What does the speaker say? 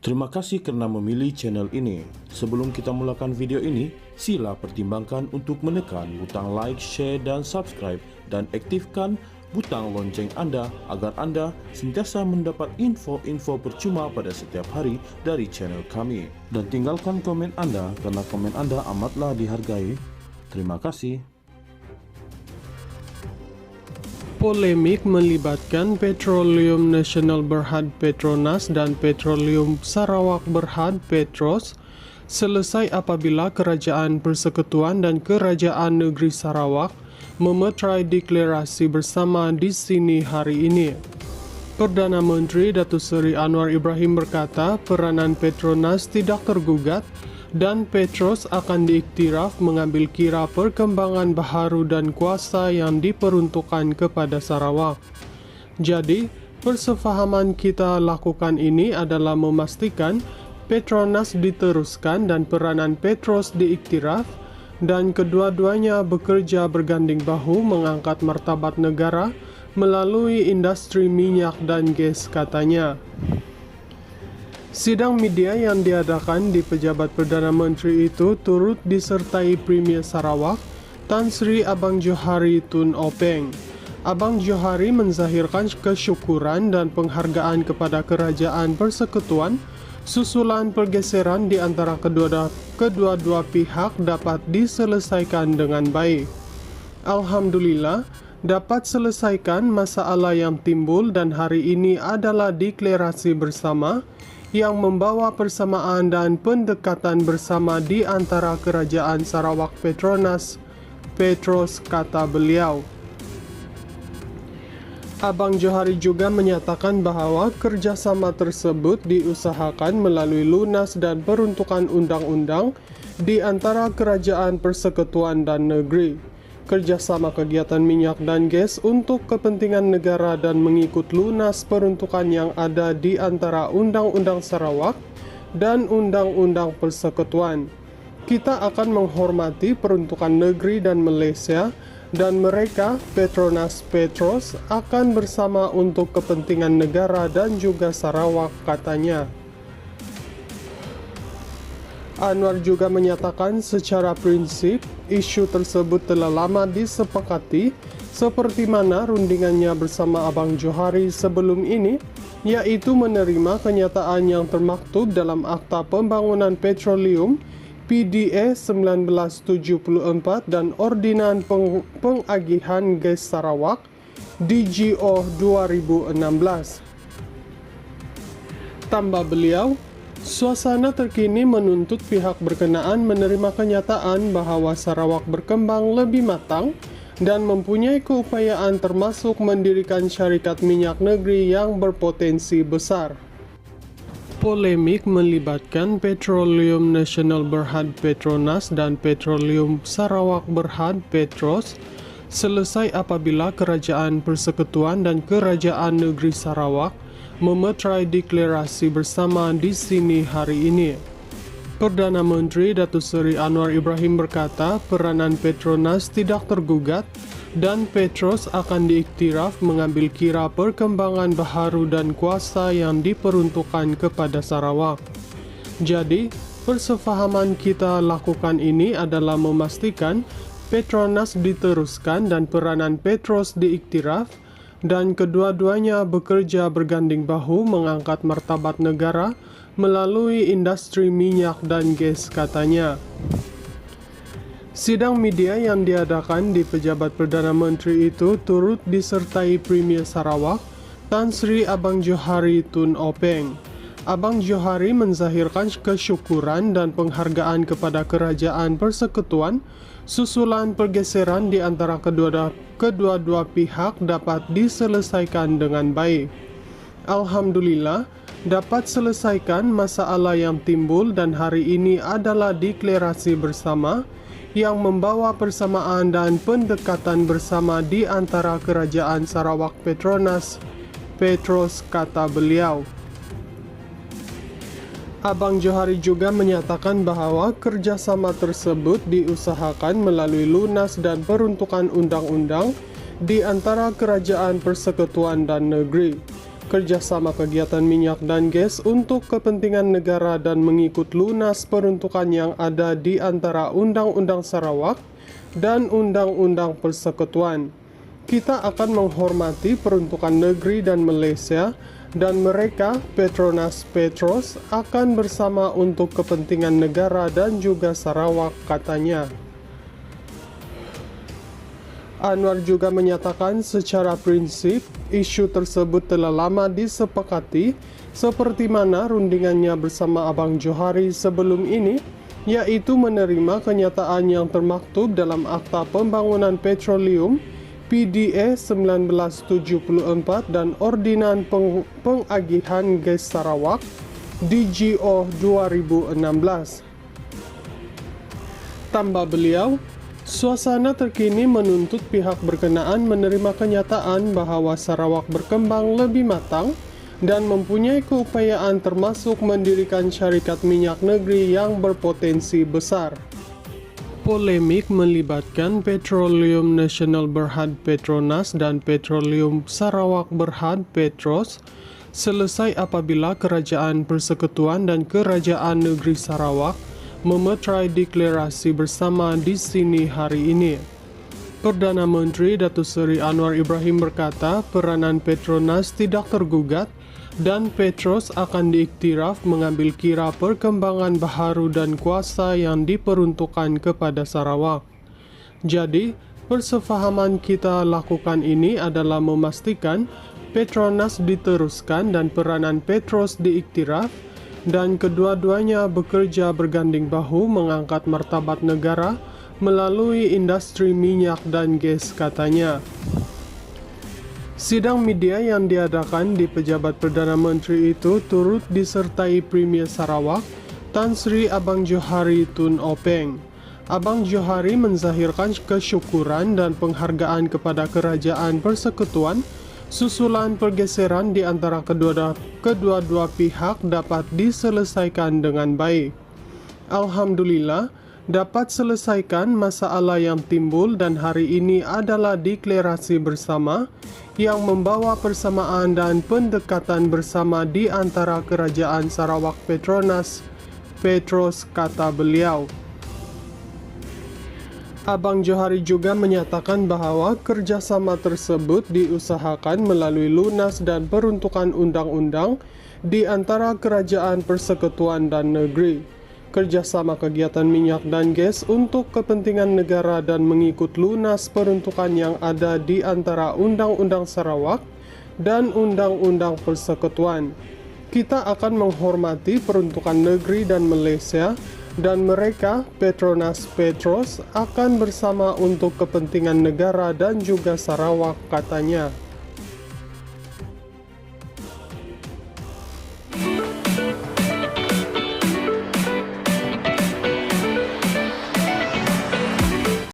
Terima kasih karena memilih channel ini. Sebelum kita mulakan video ini, sila pertimbangkan untuk menekan butang like, share, dan subscribe, dan aktifkan butang lonceng Anda agar Anda sentiasa mendapat info-info percuma pada setiap hari dari channel kami. Dan tinggalkan komen Anda karena komen Anda amatlah dihargai. Terima kasih. Polemik melibatkan Petroleum Nasional Berhad Petronas dan Petroleum Sarawak Berhad Petros selesai apabila Kerajaan Persekutuan dan Kerajaan Negeri Sarawak memeterai deklarasi bersama di sini hari ini. Perdana Menteri Datuk Seri Anwar Ibrahim berkata peranan Petronas tidak tergugat dan Petros akan diiktiraf mengambil kira perkembangan baharu dan kuasa yang diperuntukkan kepada Sarawak. Jadi, persefahaman kita lakukan ini adalah memastikan Petronas diteruskan dan peranan Petros diiktiraf dan kedua-duanya bekerja berganding bahu mengangkat martabat negara melalui industri minyak dan gas, katanya. Sidang media yang diadakan di pejabat Perdana Menteri itu turut disertai Premier Sarawak, Tan Sri Abang Johari Tun Openg. Abang Johari menzahirkan kesyukuran dan penghargaan kepada Kerajaan Persekutuan susulan pergeseran di antara kedua-dua pihak dapat diselesaikan dengan baik. Alhamdulillah, dapat selesaikan masalah yang timbul dan hari ini adalah deklarasi bersama yang membawa persamaan dan pendekatan bersama di antara Kerajaan Sarawak Petronas, Petros, kata beliau. Abang Johari juga menyatakan bahawa kerjasama tersebut diusahakan melalui lunas dan peruntukan undang-undang di antara Kerajaan Persekutuan dan Negeri. Kerjasama kegiatan minyak dan gas untuk kepentingan negara dan mengikut lunas peruntukan yang ada di antara Undang-Undang Sarawak dan Undang-Undang Persekutuan. Kita akan menghormati peruntukan negeri dan Malaysia dan mereka, Petronas Petros, akan bersama untuk kepentingan negara dan juga Sarawak, katanya. Anwar juga menyatakan secara prinsip isu tersebut telah lama disepakati seperti mana rundingannya bersama Abang Johari sebelum ini, yaitu menerima kenyataan yang termaktub dalam Akta Pembangunan Petroleum PDA 1974 dan Ordinan Pengagihan Gas Sarawak DGO 2016. Tambah beliau, suasana terkini menuntut pihak berkenaan menerima kenyataan bahawa Sarawak berkembang lebih matang dan mempunyai keupayaan termasuk mendirikan syarikat minyak negeri yang berpotensi besar. Polemik melibatkan Petroleum Nasional Berhad Petronas dan Petroleum Sarawak Berhad Petros selesai apabila Kerajaan Persekutuan dan Kerajaan Negeri Sarawak memeterai deklarasi bersama di sini hari ini. Perdana Menteri Datuk Seri Anwar Ibrahim berkata peranan Petronas tidak tergugat dan Petros akan diiktiraf mengambil kira perkembangan baharu dan kuasa yang diperuntukkan kepada Sarawak. Jadi, persefahaman kita lakukan ini adalah memastikan Petronas diteruskan dan peranan Petros diiktiraf dan kedua-duanya bekerja berganding bahu mengangkat martabat negara melalui industri minyak dan gas, katanya. Sidang media yang diadakan di pejabat Perdana Menteri itu turut disertai Premier Sarawak, Tan Sri Abang Johari Tun Openg. Abang Johari menzahirkan kesyukuran dan penghargaan kepada Kerajaan Persekutuan susulan pergeseran di antara kedua-dua pihak dapat diselesaikan dengan baik. Alhamdulillah, dapat selesaikan masalah yang timbul dan hari ini adalah deklarasi bersama yang membawa persamaan dan pendekatan bersama di antara Kerajaan Sarawak Petronas, Petros, kata beliau. Abang Johari juga menyatakan bahawa kerjasama tersebut diusahakan melalui lunas dan peruntukan undang-undang di antara Kerajaan Persekutuan dan Negeri. kerjasama kegiatan minyak dan gas untuk kepentingan negara dan mengikut lunas peruntukan yang ada di antara Undang-Undang Sarawak dan Undang-Undang Persekutuan. Kita akan menghormati peruntukan negeri dan Malaysia, dan mereka, Petronas Petros, akan bersama untuk kepentingan negara dan juga Sarawak, katanya. Anwar juga menyatakan secara prinsip, isu tersebut telah lama disepakati seperti mana rundingannya bersama Abang Johari sebelum ini, yaitu menerima kenyataan yang termaktub dalam Akta Pembangunan Petroleum PDA 1974 dan Ordinan Pengagihan Gas Sarawak DGO 2016. Tambah beliau, suasana terkini menuntut pihak berkenaan menerima kenyataan bahwa Sarawak berkembang lebih matang dan mempunyai keupayaan termasuk mendirikan syarikat minyak negeri yang berpotensi besar. Polemik melibatkan Petroleum Nasional Berhad Petronas dan Petroleum Sarawak Berhad Petros selesai apabila Kerajaan Persekutuan dan Kerajaan Negeri Sarawak memeterai deklarasi bersama di sini hari ini. Perdana Menteri Datuk Seri Anwar Ibrahim berkata peranan Petronas tidak tergugat dan Petros akan diiktiraf mengambil kira perkembangan baharu dan kuasa yang diperuntukkan kepada Sarawak. Jadi, persefahaman kita lakukan ini adalah memastikan Petronas diteruskan dan peranan Petros diiktiraf, dan kedua-duanya bekerja berganding bahu mengangkat martabat negara melalui industri minyak dan gas, katanya. Sidang media yang diadakan di Pejabat Perdana Menteri itu turut disertai Premier Sarawak, Tan Sri Abang Johari Tun Openg. Abang Johari menzahirkan kesyukuran dan penghargaan kepada Kerajaan Persekutuan susulan pergeseran di antara kedua-dua pihak dapat diselesaikan dengan baik. Alhamdulillah, dapat selesaikan masalah yang timbul dan hari ini adalah deklarasi bersama yang membawa persamaan dan pendekatan bersama di antara Kerajaan Sarawak Petronas Petros, kata beliau. Abang Johari juga menyatakan bahawa kerjasama tersebut diusahakan melalui lunas dan peruntukan undang-undang di antara Kerajaan Persekutuan dan Negeri, kerjasama kegiatan minyak dan gas untuk kepentingan negara dan mengikut lunas peruntukan yang ada di antara Undang-Undang Sarawak dan Undang-Undang Persekutuan. Kita akan menghormati peruntukan negeri dan Malaysia, dan mereka, Petronas Petros, akan bersama untuk kepentingan negara dan juga Sarawak, katanya.